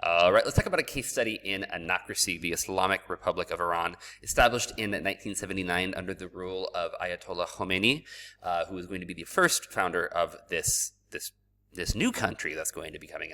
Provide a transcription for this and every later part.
All right, let's talk about a case study in anocracy, the Islamic Republic of Iran, established in 1979 under the rule of Ayatollah Khomeini, who is going to be the first founder of this new country that's going to be coming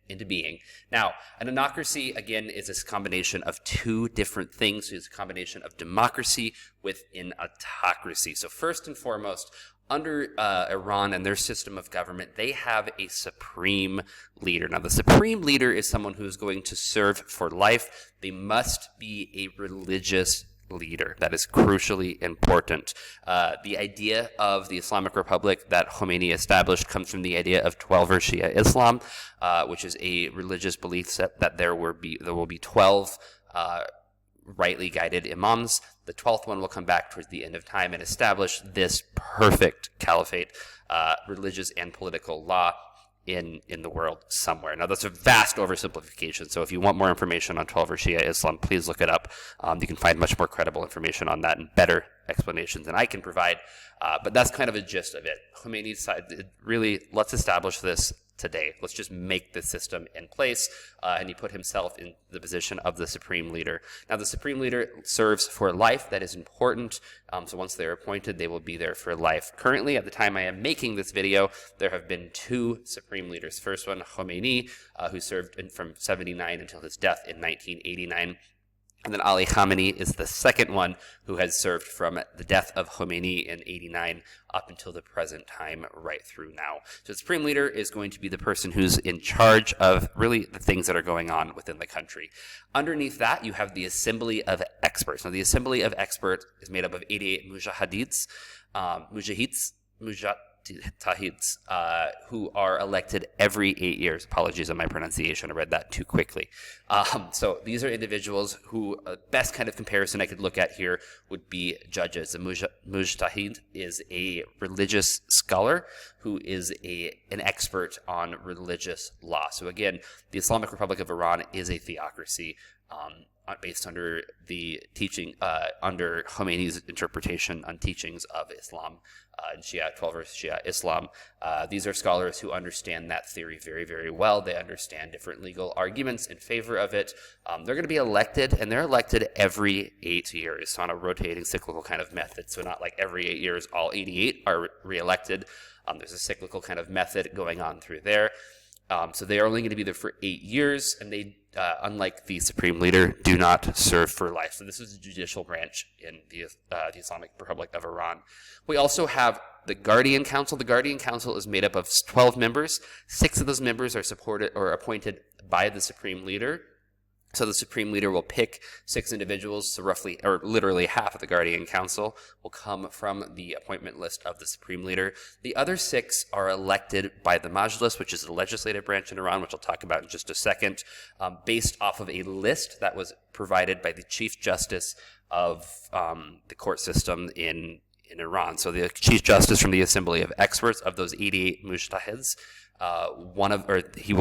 into being. Now, an anocracy, again, is this combination of two different things. It's a combination of democracy with an autocracy. So first and foremost, under Iran and their system of government, they have a supreme leader. Now, the supreme leader is someone who is going to serve for life. They must be a religious leader. That is crucially important. The idea of the Islamic Republic that Khomeini established comes from the idea of 12er Shia Islam, which is a religious belief set that there will be 12 rightly guided imams. The 12th one will come back towards the end of time and establish this perfect caliphate, religious and political law in the world somewhere. Now, that's a vast oversimplification, so if you want more information on 12er Shia Islam, please look it up. You can find much more credible information on that and better explanations than I can provide, but that's kind of a gist of it. Khomeini decided, really, let's establish this today. Let's just make the system in place, and he put himself in the position of the supreme leader. Now, the supreme leader serves for life. That is important. So once they're appointed, they will be there for life. Currently, at the time I am making this video, there have been two supreme leaders. First one, Khomeini, who served from 79 until his death in 1989. And then Ali Khamenei is the second one who has served from the death of Khomeini in 89 up until the present time, right through now. So the supreme leader is going to be the person who's in charge of really the things that are going on within the country. Underneath that, you have the Assembly of Experts. Now, the Assembly of Experts is made up of 88 mujahids, who are elected every 8 years. Apologies on my pronunciation, I read that too quickly. So these are individuals who, best kind of comparison I could look at here would be judges. A mujtahid is a religious scholar who is an expert on religious law. So again, the Islamic Republic of Iran is a theocracy, based under the teaching, under Khomeini's interpretation on teachings of Islam, and 12er Shia Islam. These are scholars who understand that theory very, very well. They understand different legal arguments in favor of it. They're going to be elected, and they're elected every 8 years, so on a rotating cyclical kind of method. So not like every 8 years all 88 are reelected. There's a cyclical kind of method going on through there. So they are only going to be there for 8 years, and they, unlike the supreme leader, do not serve for life. So this is the judicial branch in the Islamic Republic of Iran. We also have the Guardian Council. The Guardian Council is made up of 12 members. 6 of those members are supported or appointed by the supreme leader. So the supreme leader will pick 6 individuals, so roughly, or literally half of the Guardian Council will come from the appointment list of the supreme leader. The other 6 are elected by the Majlis, which is the legislative branch in Iran, which I'll talk about in just a second, based off of a list that was provided by the Chief Justice of the court system in Iran. So the Chief Justice from the Assembly of Experts of those 88 mujtahids, one of them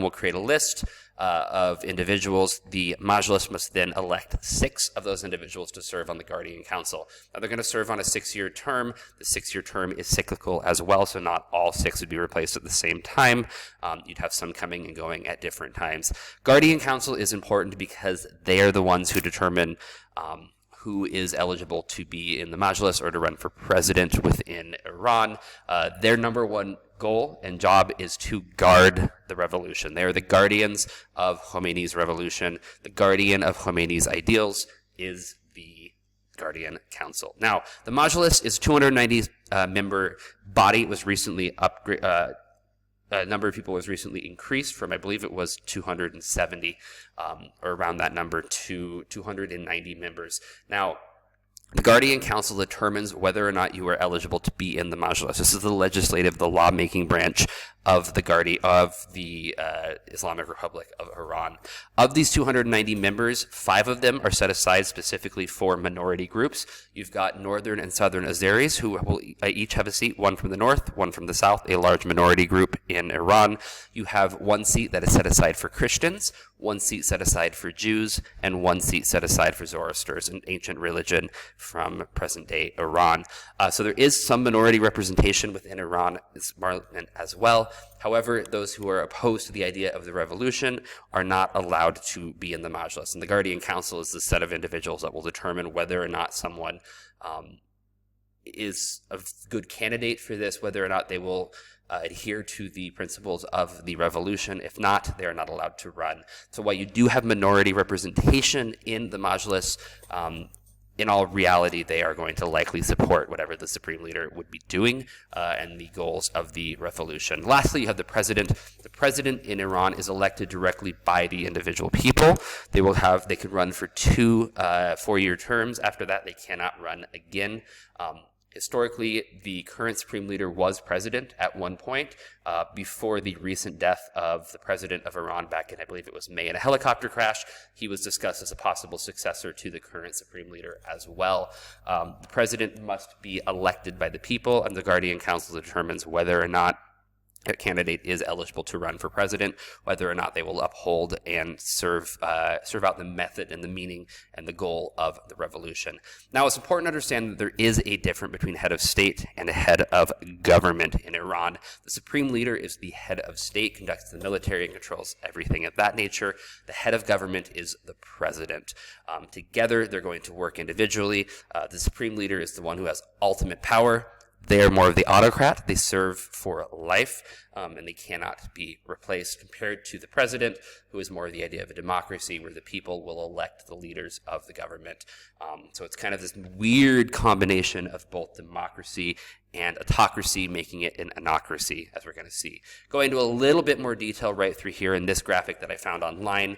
will create a list of individuals. The Majlis must then elect 6 of those individuals to serve on the Guardian Council. Now, they're going to serve on a 6-year term. The 6-year term is cyclical as well, so not all 6 would be replaced at the same time. You'd have some coming and going at different times. Guardian Council is important because they are the ones who determine who is eligible to be in the Majlis or to run for president within Iran. Their number one goal and job is to guard the revolution. They are the guardians of Khomeini's revolution. The guardian of Khomeini's ideals is the Guardian Council. Now, the Majlis is a 290-member body. It was recently number of people was recently increased from, I believe it was 270, or around that number, to 290 members. Now, the Guardian Council determines whether or not you are eligible to be in the Majlis. This is the legislative, the lawmaking branch of the Islamic Republic of Iran. Of these 290 members, 5 of them are set aside specifically for minority groups. You've got Northern and Southern Azeris, who will each have a seat, one from the north, one from the south, a large minority group in Iran. You have 1 seat that is set aside for Christians, 1 seat set aside for Jews, and 1 seat set aside for Zoroastrians, an ancient religion from present-day Iran. So there is some minority representation within Iran as well. However, those who are opposed to the idea of the revolution are not allowed to be in the Majlis. And the Guardian Council is the set of individuals that will determine whether or not someone is a good candidate for this, whether or not they will adhere to the principles of the revolution. If not, they are not allowed to run. So while you do have minority representation in the Majlis, in all reality, they are going to likely support whatever the supreme leader would be doing and the goals of the revolution. Lastly, you have the president. The president in Iran is elected directly by the individual people. They can run for 2 4-year terms. After that, they cannot run again. Historically, the current supreme leader was president at one point before the recent death of the president of Iran back in, I believe it was May, in a helicopter crash. He was discussed as a possible successor to the current supreme leader as well. The president must be elected by the people, and the Guardian Council determines whether or not a candidate is eligible to run for president, whether or not they will uphold and serve out the method and the meaning and the goal of the revolution. Now, it's important to understand that there is a difference between head of state and a head of government in Iran. The supreme leader is the head of state, conducts the military, and controls everything of that nature. The head of government is the president. Together, they're going to work individually. The supreme leader is the one who has ultimate power. They are more of the autocrat. They serve for life, and they cannot be replaced, compared to the president, who is more of the idea of a democracy where the people will elect the leaders of the government. So it's kind of this weird combination of both democracy and autocracy, making it an anocracy, as we're going to see. Going into a little bit more detail right through here in this graphic that I found online,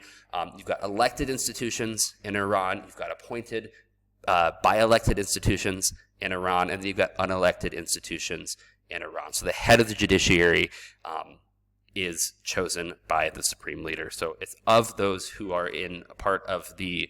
you've got elected institutions in Iran. You've got appointed by elected institutions in Iran, and then you've got unelected institutions in Iran. So the head of the judiciary is chosen by the supreme leader. So it's of those who are in a part of the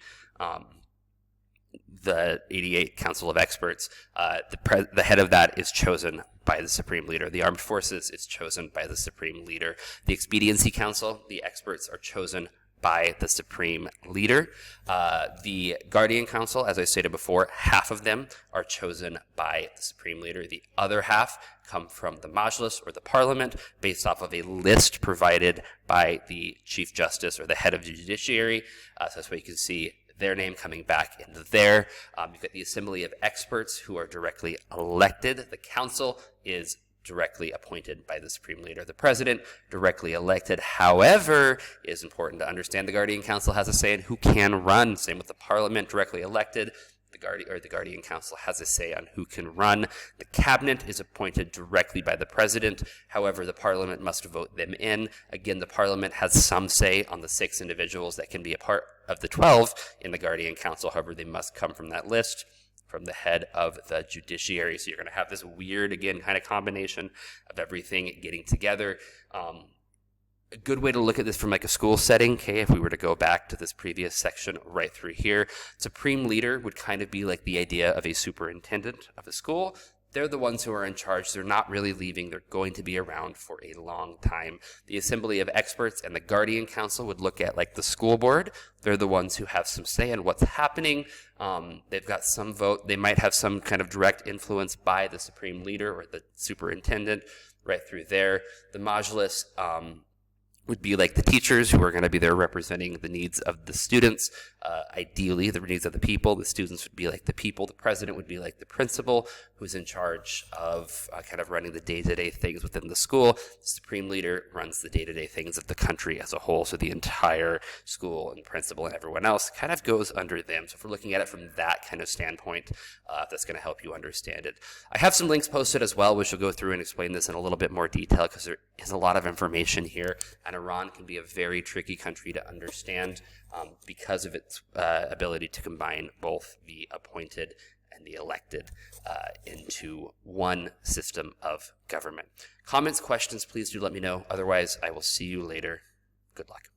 88 Council of Experts, the head of that is chosen by the supreme leader. The armed forces is chosen by the supreme leader. The Expediency Council, the experts are chosen by the supreme leader. The Guardian Council, as I stated before, half of them are chosen by the supreme leader. The other half come from the Majlis, or the parliament, based off of a list provided by the Chief Justice, or the head of the judiciary. So that's why you can see their name coming back into there. You've got the Assembly of Experts, who are directly elected. The council is directly appointed by the supreme leader. The president, directly elected. However, it is important to understand the Guardian Council has a say in who can run. Same with the parliament, directly elected. The Guardian Council has a say on who can run. The cabinet is appointed directly by the president. However, the parliament must vote them in. Again, the parliament has some say on the 6 individuals that can be a part of the 12 in the Guardian Council. However, they must come from that list, from the head of the judiciary. So you're going to have this weird, again, kind of combination of everything getting together. A good way to look at this from like a school setting, okay, if we were to go back to this previous section right through here, supreme leader would kind of be like the idea of a superintendent of a school. They're the ones who are in charge. They're not really leaving. They're going to be around for a long time. The Assembly of Experts and the Guardian Council would look at like the school board. They're the ones who have some say in what's happening. They've got some vote. They might have some kind of direct influence by the supreme leader or the superintendent right through there. The Majlis would be like the teachers who are going to be there representing the needs of the students, ideally the needs of the people. The students would be like the people. The president would be like the principal, who's in charge of kind of running the day-to-day things within the school. The supreme leader runs the day-to-day things of the country as a whole, so the entire school and principal and everyone else kind of goes under them. So if we're looking at it from that kind of standpoint, that's going to help you understand it. I have some links posted as well, which will go through and explain this in a little bit more detail, because there is a lot of information here, and Iran can be a very tricky country to understand because of its ability to combine both the appointed and the elected into one system of government. Comments, questions, please do let me know. Otherwise, I will see you later. Good luck.